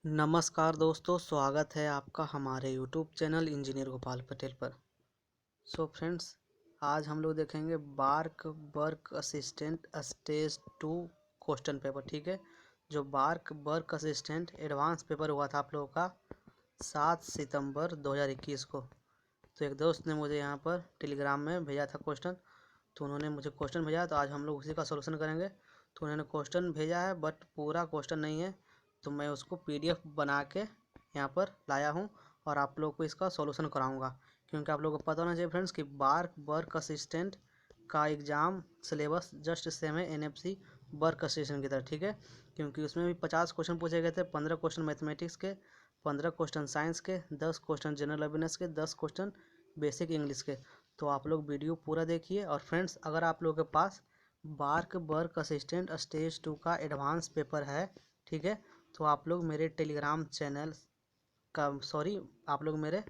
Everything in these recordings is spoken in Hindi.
नमस्कार दोस्तों, स्वागत है आपका हमारे YouTube channel engineer Gopal Patel पर। सो फ्रेंड्स, आज हम लोग देखेंगे BARC work assistant stage 2 question paper. ठीक है, जो BARC work assistant advance paper हुआ था आप लोगों का 7 सितंबर 2021 को। तो एक दोस्त ने मुझे यहाँ पर टेलीग्राम में भेजा था क्वेश्चन, तो उन्होंने मुझे क्वेश्चन भेजा, तो आज हम लोग उसी का सोल्यूशन करेंगे। तो उन्होंने क्वेश्चन भेजा है बट पूरा क्वेश्चन नहीं है, तो मैं उसको पीडीएफ बना के यहाँ पर लाया हूँ और आप लोग को इसका सॉल्यूशन कराऊंगा। क्योंकि आप लोगों को पता होना चाहिए फ्रेंड्स कि बार्क वर्क असिस्टेंट का एग्ज़ाम सिलेबस जस्ट सेम है एनएफसी वर्क असिस्टेंट की तरह। ठीक है, क्योंकि उसमें भी 50 क्वेश्चन पूछे गए थे। 15 क्वेश्चन मैथमेटिक्स के, 15 क्वेश्चन साइंस के, 10 क्वेश्चन जनरल अवेयरनेस के, 10 क्वेश्चन बेसिक इंग्लिश के। तो आप लोग वीडियो पूरा देखिए। और फ्रेंड्स, अगर आप लोगों के पास बार्क वर्क असिस्टेंट स्टेज 2 का एडवांस पेपर है, ठीक है, तो आप लोग मेरे टेलीग्राम चैनल का आप लोग मेरे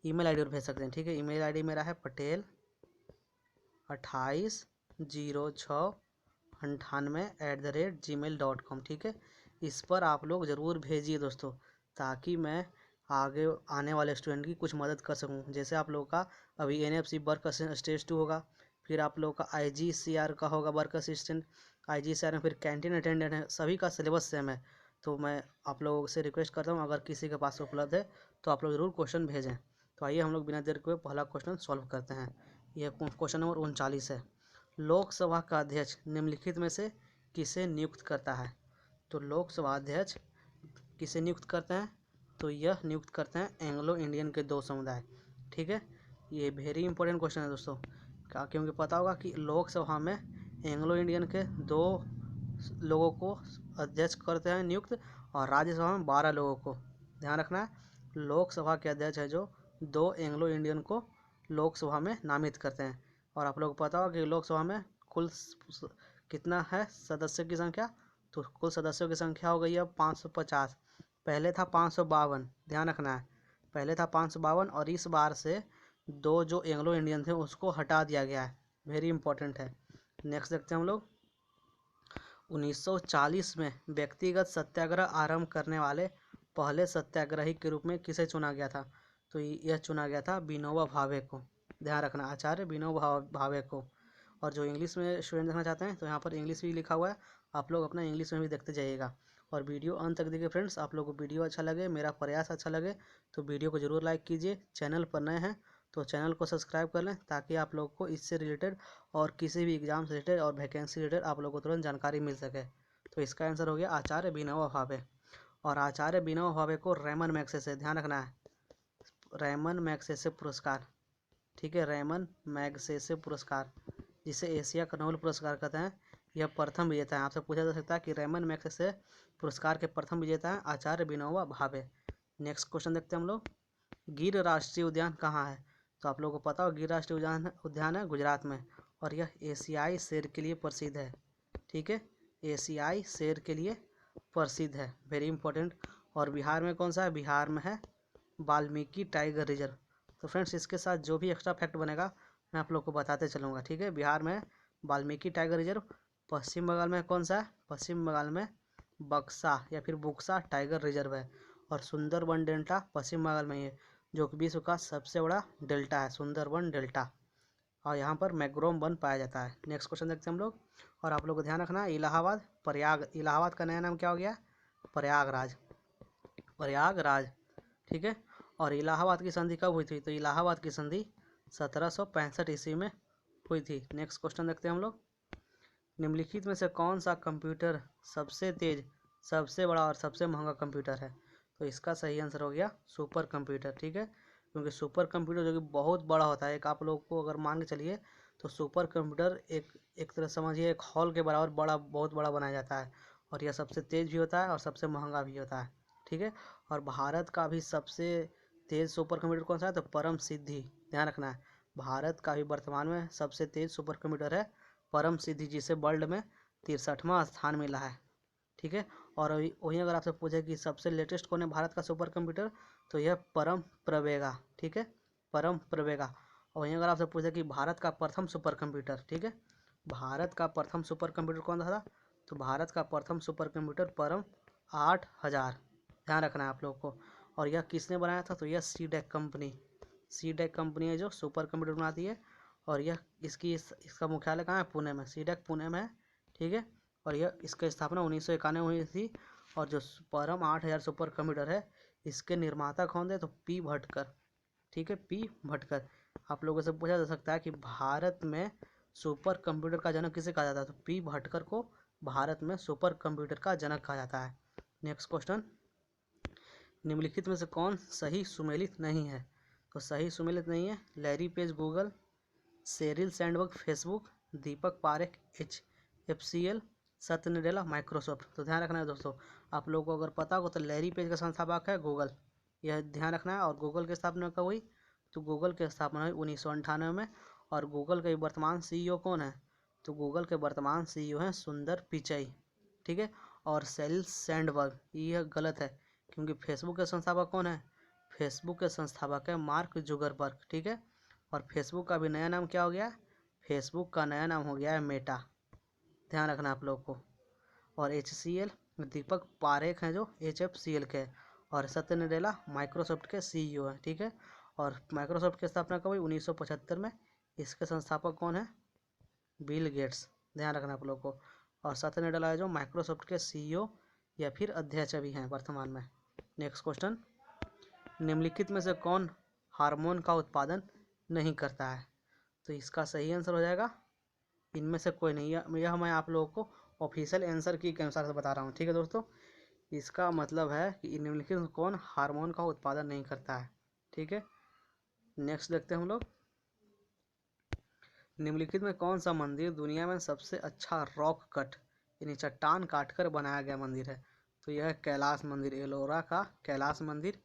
ईमेल आईडी पर भेज सकते हैं। ठीक है, ईमेल आईडी मेरा है patel280698@gmail.com। ठीक है, इस पर आप लोग ज़रूर भेजिए दोस्तों, ताकि मैं आगे आने वाले स्टूडेंट की कुछ मदद कर सकूं। जैसे आप लोगों का अभी एनएफसी वर्क असिस्टेंट स्टेज 2 होगा, फिर आप लोगों का आईजीसीआर का होगा वर्क असिस्टेंट, आईजीसीआर में फिर कैंटीन अटेंडेंट है, सभी का सिलेबस सेम है। तो मैं आप लोगों से रिक्वेस्ट करता हूँ, अगर किसी के पास उपलब्ध है तो आप लोग ज़रूर क्वेश्चन भेजें। तो आइए हम लोग बिना देर के पहला क्वेश्चन सॉल्व करते हैं। यह क्वेश्चन नंबर 39 है। लोकसभा का अध्यक्ष निम्नलिखित में से किसे नियुक्त करता है? तो लोकसभा अध्यक्ष किसे नियुक्त करते हैं? तो यह नियुक्त करते हैं एंग्लो इंडियन के दो समुदाय। ठीक है, ये वेरी इंपॉर्टेंट क्वेश्चन है दोस्तों, क्योंकि पता होगा कि लोकसभा में एंग्लो इंडियन के 2 लोगों को अध्यक्ष करते हैं नियुक्त, और राज्यसभा में 12 लोगों को। ध्यान रखना है, लोकसभा के अध्यक्ष है जो 2 एंग्लो इंडियन को लोकसभा में नामित करते हैं। और आप लोग को पता होगा कि लोकसभा में कुल कितना है सदस्य की संख्या? तो कुल सदस्यों की संख्या हो गई है 550। पहले था 552, ध्यान रखना है, पहले था 552, और इस बार से 2 जो एंग्लो इंडियन थे उसको हटा दिया गया है। वेरी इंपॉर्टेंट है। नेक्स्ट देखते हैं हम लोग। 1940 में व्यक्तिगत सत्याग्रह आरंभ करने वाले पहले सत्याग्रही के रूप में किसे चुना गया था? तो यह चुना गया था विनोबा भावे को। ध्यान रखना, आचार्य विनोबा भावे को। और जो इंग्लिश में स्टूडेंट देखना चाहते हैं तो यहाँ पर इंग्लिश भी लिखा हुआ है, आप लोग अपना इंग्लिश में भी देखते जाइएगा। और वीडियो अंत तक देखिए फ्रेंड्स। आप लोग को वीडियो अच्छा लगे, मेरा प्रयास अच्छा लगे, तो वीडियो को ज़रूर लाइक कीजिए। चैनल पर नए हैं तो चैनल को सब्सक्राइब कर लें, ताकि आप लोग को इससे रिलेटेड और किसी भी एग्जाम से रिलेटेड और वैकेंसी रिलेटेड आप लोग को तुरंत जानकारी मिल सके। तो इसका आंसर हो गया आचार्य विनोबा भावे। और आचार्य विनोबा भावे को रैमन मैग्सेसे, ध्यान रखना है, रैमन मैग्सेसे पुरस्कार, ठीक है, रैमन मैग्सेसे पुरस्कार, जिसे एशिया का नोबेल पुरस्कार कहते हैं, यह प्रथम विजेता है। आपसे पूछा जा सकता है कि रैमन मैग्सेसे पुरस्कार के प्रथम विजेता है आचार्य विनोबा भावे। नेक्स्ट क्वेश्चन देखते हैं हम लोग। गिर राष्ट्रीय उद्यान कहाँ है? तो आप लोगों को पता हो गिर राष्ट्रीय उद्यान है गुजरात में, और यह एशियाई शेर के लिए प्रसिद्ध है। ठीक है, एशियाई शेर के लिए प्रसिद्ध है, वेरी इंपॉर्टेंट। और बिहार में कौन सा है? बिहार में है वाल्मीकि टाइगर रिजर्व। तो फ्रेंड्स, इसके साथ जो भी एक्स्ट्रा फैक्ट बनेगा मैं आप लोग को बताते चलूँगा। ठीक है, बिहार में वाल्मीकि टाइगर रिजर्व। पश्चिम बंगाल में कौन सा है? पश्चिम बंगाल में बक्सा या फिर बुक्सा टाइगर रिजर्व है। और सुंदरबन डेल्टा पश्चिम बंगाल में ही है, जो कि विश्व का सबसे बड़ा डेल्टा है, सुंदरबन डेल्टा। और यहाँ पर मैग्रोव वन पाया जाता है। नेक्स्ट क्वेश्चन देखते हैं हम लोग। और आप लोग को ध्यान रखना है, इलाहाबाद प्रयाग, इलाहाबाद का नया नाम क्या हो गया? प्रयागराज, प्रयागराज। ठीक है, और इलाहाबाद की संधि कब हुई थी? तो इलाहाबाद की संधि 1765 ईस्वी में हुई थी। नेक्स्ट क्वेश्चन देखते हैं हम लोग। निम्नलिखित में से कौन सा कंप्यूटर सबसे तेज, सबसे बड़ा और सबसे महंगा कंप्यूटर है? तो इसका सही आंसर हो गया सुपर कंप्यूटर। ठीक है, क्योंकि सुपर कंप्यूटर जो कि बहुत बड़ा होता है, एक आप लोग को अगर मान के चलिए तो सुपर कंप्यूटर एक तरह समझिए एक हॉल के बराबर बड़ा, बहुत बड़ा बनाया जाता है। और यह सबसे तेज भी होता है और सबसे महंगा भी होता है। ठीक है, और भारत का भी सबसे तेज सुपर कंप्यूटर कौन सा है? तो परम सिद्धि। ध्यान रखना है, भारत का भी वर्तमान में सबसे तेज सुपर कंप्यूटर है परम सिद्धि, जिसे वर्ल्ड में 63वां स्थान मिला है। ठीक है, और वहीं अगर आपसे पूछे कि सबसे लेटेस्ट कौन है भारत का सुपर कंप्यूटर, तो यह परम प्रवेगा। ठीक है, परम प्रवेगा। और वहीं अगर आपसे पूछे कि भारत का प्रथम सुपर कंप्यूटर, ठीक है, भारत का प्रथम सुपर कंप्यूटर कौन था? तो भारत का प्रथम सुपर कंप्यूटर परम 8000, ध्यान रखना है आप लोगों को। और यह किसने बनाया था, तो यह सीडेक कंपनी, सीडेक कंपनी है जो सुपर कंप्यूटर बनाती है। और यह इसका मुख्यालय कहाँ है, पुणे में, सीडेक पुणे में है, ठीक है। और यह इसकी स्थापना 1991 हुई थी। और जो परम 8000 सुपर कंप्यूटर है, इसके निर्माता कौन थे, तो पी भटकर, ठीक है, पी भटकर। आप लोगों से पूछा जा सकता है कि भारत में सुपर कंप्यूटर का जनक किसे कहा जाता है, तो पी भटकर को भारत में सुपर कंप्यूटर का जनक कहा जाता है। नेक्स्ट क्वेश्चन, निम्नलिखित में से कौन सही सुमेलित नहीं है, तो सही सुमेलित नहीं है, Larry Page Google, Sheryl Sandberg Facebook, Deepak Parekh HFCL, Satya Nadella Microsoft. तो ध्यान रखना है दोस्तों, आप लोगों को अगर पता हो तो लैरी पेज का संस्थापक है गूगल, यह ध्यान रखना है। और गूगल की स्थापना कब हुई, तो गूगल की स्थापना हुई 1998 में। और गूगल के वर्तमान CEO कौन है, तो गूगल के वर्तमान CEO हैं सुंदर पिचई, ठीक है। और शेरिल सैंडबर्ग, यह गलत है, क्योंकि फेसबुक के संस्थापक कौन है, फेसबुक के संस्थापक है मार्क जुगरबर्ग, ठीक है। और फेसबुक का भी नया नाम क्या हो गया, फेसबुक का नया नाम हो गया है मेटा, ध्यान रखना आप लोग को। और HCL, दीपक पारेख हैं जो HFCL के, और सत्य नडेला माइक्रोसॉफ्ट के CEO हैं, ठीक है। और माइक्रोसॉफ्ट की स्थापना कब हुई, 1975 में। इसके संस्थापक कौन है, बिल गेट्स, ध्यान रखना आप लोग को। और सत्य नडेला है जो माइक्रोसॉफ्ट के CEO या फिर अध्यक्ष भी हैं वर्तमान में। नेक्स्ट क्वेश्चन, निम्नलिखित में से कौन हार्मोन का उत्पादन नहीं करता है, तो इसका सही आंसर हो जाएगा इनमें से कोई नहीं। यह मैं आप लोगों को ऑफिशियल आंसर की के अनुसार से बता रहा हूँ, ठीक है दोस्तों। इसका मतलब है कि निम्नलिखित में कौन हार्मोन का उत्पादन नहीं करता है, ठीक है। नेक्स्ट देखते हैं हम लोग, निम्नलिखित में कौन सा मंदिर दुनिया में सबसे अच्छा रॉक कट यानी चट्टान काटकर बनाया गया मंदिर है, तो यह कैलाश मंदिर, एलोरा का कैलाश मंदिर।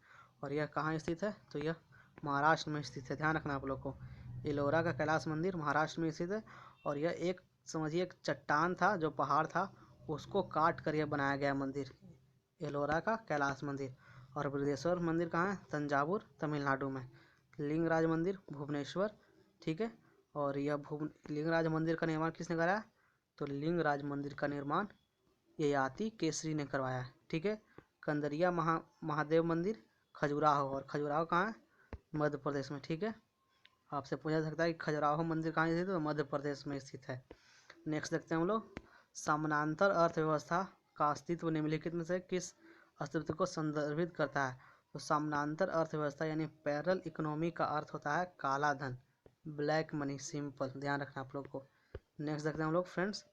और यह कहाँ स्थित है, तो यह महाराष्ट्र में स्थित है, ध्यान रखना आप लोग को। एलोरा का कैलाश मंदिर महाराष्ट्र में स्थित है। और यह एक समझिए एक चट्टान था, जो पहाड़ था, उसको काट कर यह बनाया गया मंदिर, एलोरा का कैलाश मंदिर। और बृहदेश्वर मंदिर कहाँ है, तंजावुर तमिलनाडु में। लिंगराज मंदिर भुवनेश्वर, ठीक है। और यह लिंगराज मंदिर का निर्माण किसने कराया, तो लिंगराज मंदिर का निर्माण ययाति केसरी ने करवाया है, ठीक है। कंदरिया महादेव मंदिर खजुराहो, और खजुराहो कहाँ है, मध्य प्रदेश में, ठीक है। आपसे पूछा जा सकता है कि खजुराहो मंदिर कहाँ स्थित है, तो मध्य प्रदेश में स्थित है। नेक्स्ट देखते हैं हम लोग, समानांतर अर्थव्यवस्था का अस्तित्व निम्नलिखित में से किस अस्तित्व को संदर्भित करता है, तो समानांतर अर्थव्यवस्था यानी पैरेलल इकोनॉमी का अर्थ होता है काला धन, ब्लैक मनी, सिंपल, ध्यान रखना आप लोग को। नेक्स्ट देखते हैं हम लोग फ्रेंड्स,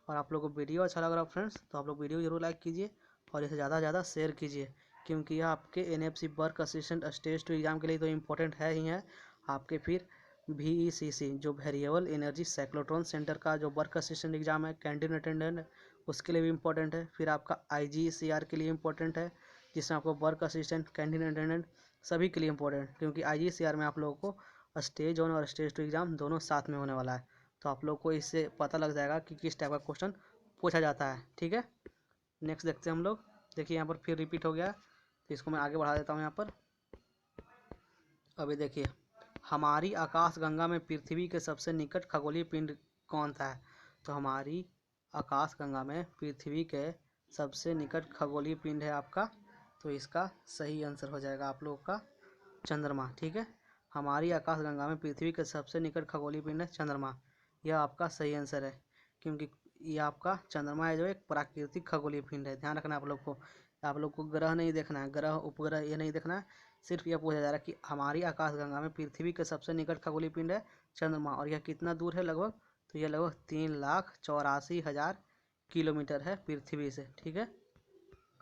और आप लोग को वीडियो अच्छा लग रहा है फ्रेंड्स, तो आप लोग वीडियो जरूर लाइक कीजिए और इसे ज़्यादा से ज़्यादा शेयर कीजिए, क्योंकि यह आपके NFC work assistant stage 2 exam के लिए तो इम्पोर्टेंट है ही है। आपके फिर VECC जो वेरिएबल एनर्जी साइक्लोट्रॉन सेंटर का जो वर्क असिस्टेंट एग्जाम है, कैंटीन अटेंडेंट, उसके लिए भी इम्पोर्टेंट है। फिर आपका IGCR के लिए इम्पोर्टेंट है, जिसमें आपको वर्क असिस्टेंट, कैंटीन अटेंडेंट सभी के लिए इम्पोर्टेंट, क्योंकि IGCR में आप लोगों को स्टेज 1 और स्टेज 2 एग्जाम दोनों साथ में होने वाला है। तो आप लोग को इससे पता लग जाएगा कि किस टाइप का क्वेश्चन पूछा जाता है, ठीक है। नेक्स्ट देखते हैं हम लोग, देखिए यहाँ पर फिर रिपीट हो गया, तो इसको मैं आगे बढ़ा देता हूँ यहाँ पर। अभी देखिए, हमारी आकाशगंगा में पृथ्वी के सबसे निकट खगोलीय पिंड कौन सा है, तो हमारी आकाशगंगा में पृथ्वी के सबसे निकट खगोलीय पिंड है आपका, तो इसका सही आंसर हो जाएगा आप लोगों का चंद्रमा, ठीक है। हमारी आकाशगंगा में पृथ्वी के सबसे निकट खगोलीय पिंड है चंद्रमा, यह आपका सही आंसर है, क्योंकि ये आपका चंद्रमा है जो एक प्राकृतिक खगोलीय पिंड है, ध्यान रखना आप लोग को। आप लोग को ग्रह नहीं देखना है, ग्रह उपग्रह ये नहीं देखना है, सिर्फ यह पूछा जा रहा है कि हमारी आकाशगंगा में पृथ्वी के सबसे निकट खगोलीय पिंड है चंद्रमा, और यह कितना दूर है लगभग, तो यह लगभग 3,84,000 किलोमीटर है पृथ्वी से, ठीक है।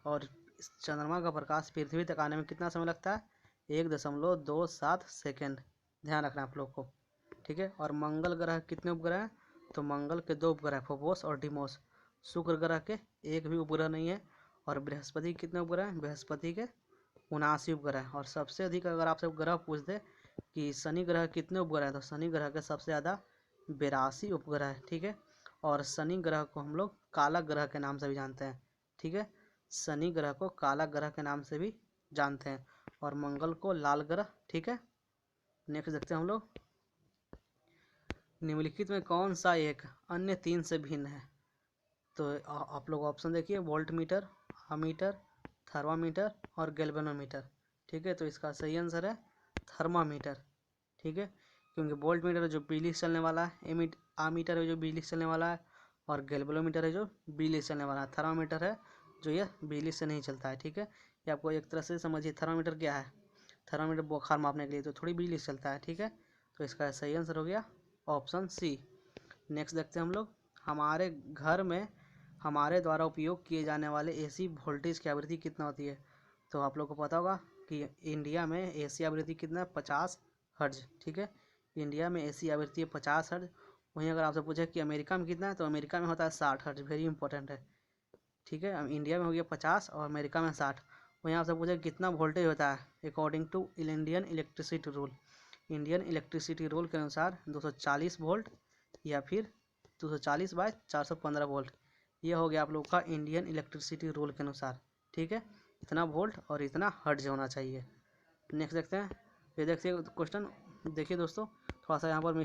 और इस चंद्रमा का प्रकाश पृथ्वी तक आने में कितना समय लगता है, 1.27 सेकेंड, ध्यान रखना आप लोग को, ठीक है। और मंगल ग्रह कितने उपग्रह हैं, तो मंगल के 2 उपग्रह फोबोस और डिमोस। शुक्र ग्रह के एक भी उपग्रह नहीं है। और बृहस्पति कितने उपग्रह हैं, बृहस्पति के 79 उपग्रह। और सबसे अधिक अगर आपसे ग्रह पूछ दे कि शनि ग्रह कितने उपग्रह हैं, तो शनि ग्रह के सबसे ज़्यादा 82 उपग्रह है, ठीक है। और शनि ग्रह को हम लोग काला ग्रह के नाम से भी जानते हैं, ठीक है। शनि ग्रह को काला ग्रह के नाम से भी जानते हैं, और मंगल को लाल ग्रह, ठीक है। नेक्स्ट देखते हैं हम लोग, निम्नलिखित में कौन सा एक अन्य 3 से भिन्न है, तो आप लोग ऑप्शन देखिए, वोल्ट मीटर, अमीटर, थर्मामीटर और गैल्वेनोमीटर। ठीक है, तो इसका सही आंसर है थर्मामीटर। ठीक है, क्योंकि वोल्ट मीटर है जो बिजली से चलने वाला है, आमीटर है जो बिजली से चलने वाला है, और गैल्वेनोमीटर है जो बिजली से चलने वाला है। थर्मामीटर है जो ये बिजली से नहीं चलता है। ठीक है, ये आपको एक तरह से समझिए थर्मामीटर क्या है, थर्मामीटर बुखार मापने के लिए तो थोड़ी बिजली से चलता है। ठीक है, तो इसका सही आंसर हो गया ऑप्शन सी। नेक्स्ट देखते हैं हम लोग, हमारे घर में हमारे द्वारा उपयोग किए जाने वाले एसी वोल्टेज की आवृत्ति कितना होती है। तो आप लोग को पता होगा कि इंडिया में एसी आवृत्ति कितना है, 50 हर्ज। ठीक है, इंडिया में एसी आवृत्ति है 50 हर्ज। वहीं अगर आपसे पूछे कि अमेरिका में कितना है, तो अमेरिका में होता है 60 हर्ज। वेरी इंपॉर्टेंट है। ठीक है, इंडिया में हो गया 50 और अमेरिका में 60। वहीं आपसे पूछे कितना वोल्टेज होता है according to Indian electricity rule. Indian electricity rule के अनुसार 240 वोल्ट या फिर 240/415 वोल्ट। ये हो गया आप लोग का इंडियन इलेक्ट्रिसिटी रूल के अनुसार। ठीक है, इतना वोल्ट और इतना हर्ट्ज होना चाहिए। नेक्स्ट देखते हैं, ये देखते हैं क्वेश्चन। देखिए दोस्तों, थोड़ा सा यहाँ पर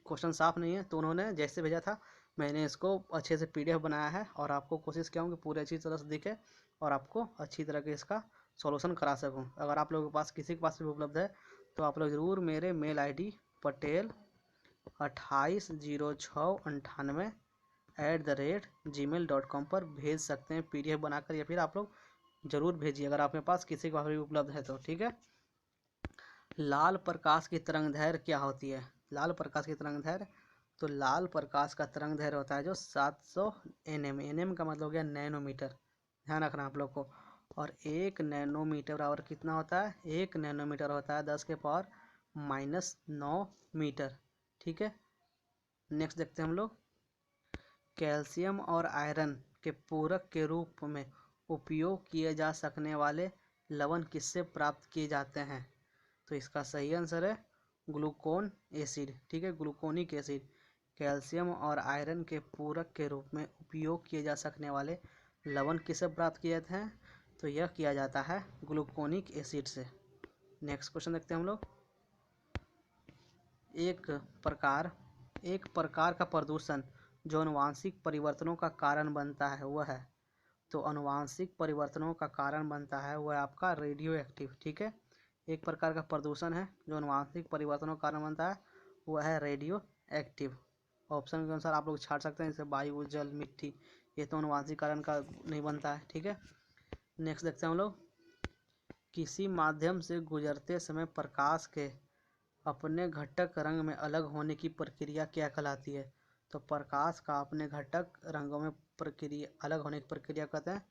क्वेश्चन साफ नहीं है, तो उन्होंने जैसे भेजा था मैंने इसको अच्छे से PDF बनाया है, और आपको कोशिश किया हूँ कि पूरे अच्छी तरह से दिखे और आपको अच्छी तरह के इसका सॉल्यूशन करा सकूँ। अगर आप लोगों के पास किसी के पास भी उपलब्ध है तो आप लोग ज़रूर मेरे मेल ID patel280698@gmail.com पर भेज सकते हैं PDF बनाकर, या फिर आप लोग ज़रूर भेजिए अगर आपके पास किसी के पास भी उपलब्ध है तो। ठीक है, लाल प्रकाश की तरंगदैर्घ्य क्या होती है। लाल प्रकाश की तरंगदैर्घ्य, तो लाल प्रकाश का तरंगदैर्घ्य होता है जो 700 nm। nm का मतलब हो गया नैनोमीटर, ध्यान रखना आप लोग को। और 1 नैनोमीटर बराबर कितना होता है, 1 नैनोमीटर होता है 10⁻⁻⁹ मीटर। ठीक है, नेक्स्ट देखते हैं हम लोग, कैल्शियम और आयरन के पूरक के रूप में उपयोग किए जा सकने वाले लवण किससे प्राप्त किए जाते हैं। तो इसका सही आंसर है ग्लूकोन एसिड। ठीक है, ग्लूकोनिक एसिड। कैल्शियम और आयरन के पूरक के रूप में उपयोग किए जा सकने वाले लवण किससे प्राप्त किए जाते हैं, तो यह किया जाता है ग्लूकोनिक एसिड से। नेक्स्ट क्वेश्चन देखते हैं हम लोग, एक प्रकार का प्रदूषण जो आनुवांशिक परिवर्तनों का कारण बनता है वह है। तो आनुवांशिक परिवर्तनों का कारण बनता है वह आपका रेडियो एक्टिव। ठीक है, एक प्रकार का प्रदूषण है जो आनुवांशिक परिवर्तनों का कारण बनता है वह है रेडियो एक्टिव। ऑप्शन के अनुसार आप लोग छाट सकते हैं, जैसे वायु, जल, मिट्टी, ये तो आनुवांशिक कारण का नहीं बनता है। ठीक है, नेक्स्ट देखते हैं हम लोग, किसी माध्यम से गुजरते समय प्रकाश के अपने घटक रंग में अलग होने की प्रक्रिया क्या कहलाती है। तो प्रकाश का अपने घटक रंगों में प्रक्रिया अलग होने की प्रक्रिया कहते हैं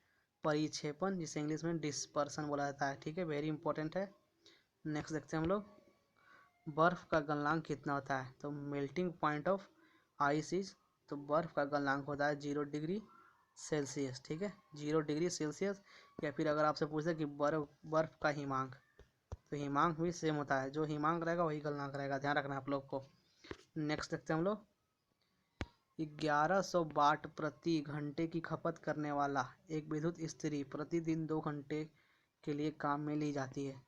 परिक्षेपण, जिसे इंग्लिश में डिस्पर्सन बोला जाता है। ठीक है, वेरी इंपॉर्टेंट है। नेक्स्ट देखते हैं हम लोग, बर्फ़ का गलनांक कितना होता है। तो melting point of ice is, तो बर्फ़ का गलनांक होता है 0 डिग्री सेल्सियस। ठीक है, 0 डिग्री सेल्सियस। या फिर अगर आपसे पूछे कि बर्फ़ का हिमांक, तो हिमांक भी सेम होता है, जो हिमांक रहेगा वही गलनांक रहेगा, ध्यान रखना आप लोग को। नेक्स्ट देखते हैं हम लोग, 1100 वाट प्रति घंटे की खपत करने वाला एक विद्युत इस्त्री प्रतिदिन 2 घंटे के लिए काम में ली जाती है।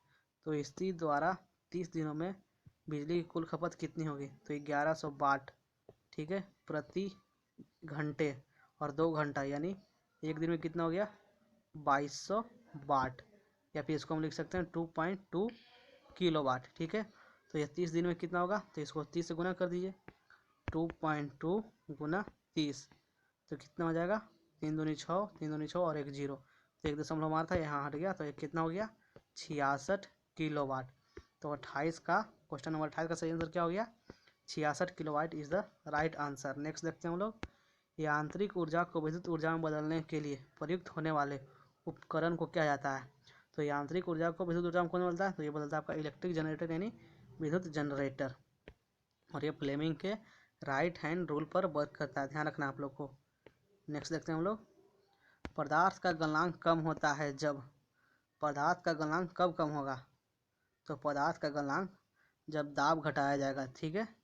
तो इस्त्री द्वारा 30 दिनों में बिजली की कुल खपत कितनी होगी। तो 1100 वाट, ठीक है, प्रति घंटे और 2 घंटा, यानी एक दिन में कितना हो गया 2200 वाट, या फिर इसको हम लिख सकते हैं 2.2 किलोवाट। ठीक है, तो ये 30 दिन में कितना होगा, तो इसको 30 से गुना कर दीजिए, 2.2 गुना 30, तो कितना हो जाएगा 3 दूनी 6, 3 दूनी 6 और 1 0, तो 1 दशमलव हमारा था यहाँ हट गया, तो ये कितना हो गया 66 किलोवाट। तो 28 का क्वेश्चन नंबर 28 का सही आंसर क्या हो गया 66 kilowatt is the right answer. Next देखते हैं हम लोग, यांत्रिक ऊर्जा को विद्युत ऊर्जा में बदलने के लिए प्रयुक्त होने वाले उपकरण को क्या जाता है। तो यांत्रिक ऊर्जा को विद्युत ऊर्जा में कौन बदलता है, तो ये बदलता है आपका इलेक्ट्रिक जनरेटर यानी विद्युत जनरेटर, और ये फ्लेमिंग के राइट हैंड रूल पर वर्क करता है, ध्यान रखना आप लोग को। नेक्स्ट देखते हैं हम लोग, पदार्थ का गलनांक कम होता है जब, पदार्थ का गलनांक कब कम होगा, तो पदार्थ का गलनांक जब दाब घटाया जाएगा। ठीक है,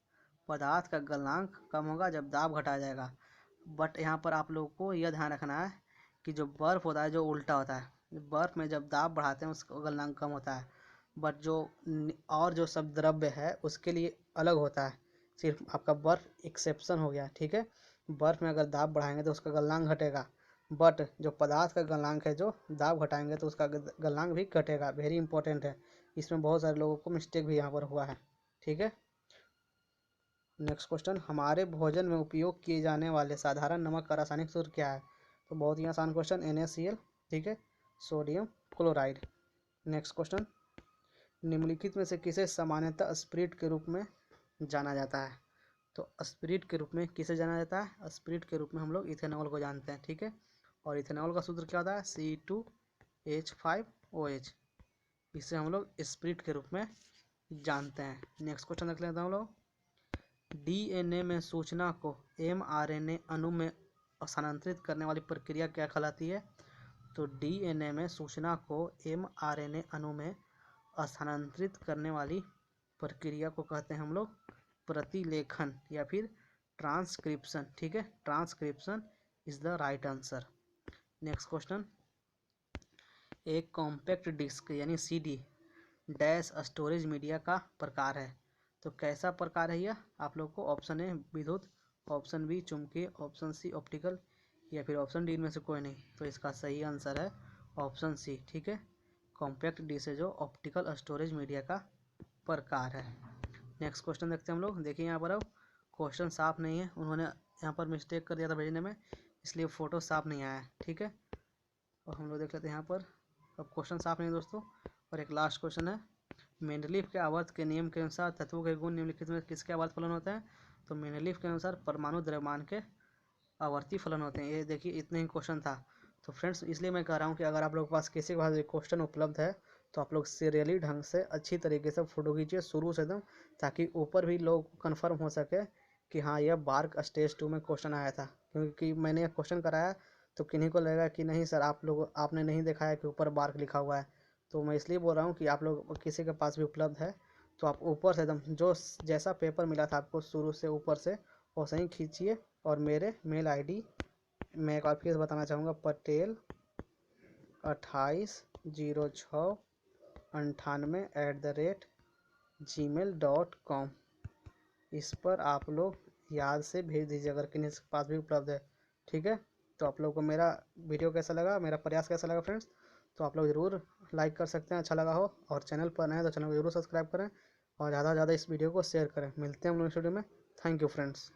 पदार्थ का गलनांक कम होगा जब दाब घटाया जाएगा। बट यहाँ पर आप लोगों को यह ध्यान रखना है कि जो बर्फ़ होता है जो उल्टा होता है, बर्फ़ में जब दाब बढ़ाते हैं उसका गलनांक कम होता है, बट जो और जो सब द्रव्य है उसके लिए अलग होता है, सिर्फ आपका बर्फ़ एक्सेप्शन हो गया। ठीक है, बर्फ़ में अगर दाब बढ़ाएंगे तो उसका गलनांक घटेगा, बट जो पदार्थ का गलनांक है, जो दाब घटाएंगे तो उसका गलनांक भी घटेगा। वेरी इंपॉर्टेंट है, इसमें बहुत सारे लोगों को मिस्टेक भी यहाँ पर हुआ है। ठीक है, नेक्स्ट क्वेश्चन, हमारे भोजन में उपयोग किए जाने वाले साधारण नमक का रासायनिक सूत्र क्या है? तो बहुत ही आसान क्वेश्चन, NaCl। ठीक है, सोडियम क्लोराइड। नेक्स्ट क्वेश्चन, निम्नलिखित में से किसे सामान्यतः स्पिरिट के रूप में जाना जाता है? तो स्पिरिट के रूप में किसे जाना जाता है? स्पिरिट के रूप में हम लोग इथेनॉल को जानते हैं। ठीक है, और इथेनॉल का सूत्र क्या होता है? C2H5OH। इसे हम लोग स्पिरिट के रूप में जानते हैं। नेक्स्ट क्वेश्चन देख लेते हैं हम लोग, DNA में सूचना को mRNA अणु में स्थानांतरित करने वाली प्रक्रिया क्या कहलाती है? तो DNA में सूचना को mRNA अणु में स्थानांतरित करने वाली प्रक्रिया को कहते हैं हम लोग प्रतिलेखन या फिर ट्रांसक्रिप्शन। ठीक है, transcription is the right answer. Next question, एक कॉम्पैक्ट डिस्क यानी CD डैश स्टोरेज मीडिया का प्रकार है। तो कैसा प्रकार है यह? आप लोग को ऑप्शन ए विद्युत, ऑप्शन बी चुंबकीय, ऑप्शन सी ऑप्टिकल, या फिर ऑप्शन डी इनमें से कोई नहीं। तो इसका सही आंसर है ऑप्शन सी। ठीक है, कॉम्पैक्ट डिस्क है जो ऑप्टिकल स्टोरेज मीडिया का प्रकार है। नेक्स्ट क्वेश्चन देखते हैं हम लोग। देखिए यहाँ पर अब क्वेश्चन साफ नहीं है, उन्होंने यहाँ पर मिस्टेक कर दिया था भेजने में, इसलिए फ़ोटो साफ नहीं आया है। ठीक है, और हम लोग देख लेते हैं यहाँ पर। अब क्वेश्चन साफ नहीं दोस्तों। और एक लास्ट क्वेश्चन है, मेंडलीफ के आवर्त के नियम के अनुसार तत्वों के गुण निम्नलिखित में किसके आवर्त फलन होते हैं? तो मेंडलीफ के अनुसार परमाणु द्रव्यमान के आवर्ती फलन होते हैं। ये देखिए इतने ही क्वेश्चन था। तो फ्रेंड्स, इसलिए मैं कह रहा हूँ कि अगर आप लोग के पास किसी के पास क्वेश्चन उपलब्ध है तो आप लोग सीरियली ढंग से अच्छी तरीके से फ़ोटो खींचिए शुरू से एकदम, ताकि ऊपर भी लोग कन्फर्म हो सके कि हाँ यह बार्क स्टेज 2 में क्वेश्चन आया था। क्योंकि मैंने यह क्वेश्चन कराया तो किन्हीं को लगेगा कि नहीं सर आपने नहीं देखा है कि ऊपर बार्क लिखा हुआ है। तो मैं इसलिए बोल रहा हूँ कि आप लोग किसी के पास भी उपलब्ध है तो आप ऊपर से एकदम जो जैसा पेपर मिला था आपको शुरू से ऊपर से वैसे ही खींचिए। और मेरे मेल ID मैं एक बार फिर बताना चाहूँगा, पटेल 280698@gmail.com। इस पर आप लोग याद से भेज दीजिए अगर किसी के पास भी उपलब्ध है। ठीक है, तो आप लोग को मेरा वीडियो कैसा लगा, मेरा प्रयास कैसा लगा फ्रेंड्स? तो आप लोग ज़रूर लाइक कर सकते हैं अच्छा लगा हो, और चैनल पर नए हैं तो चैनल को ज़रूर सब्सक्राइब करें और ज़्यादा से ज़्यादा इस वीडियो को शेयर करें। मिलते हैं हम लोग इस वीडियो में। Thank you friends.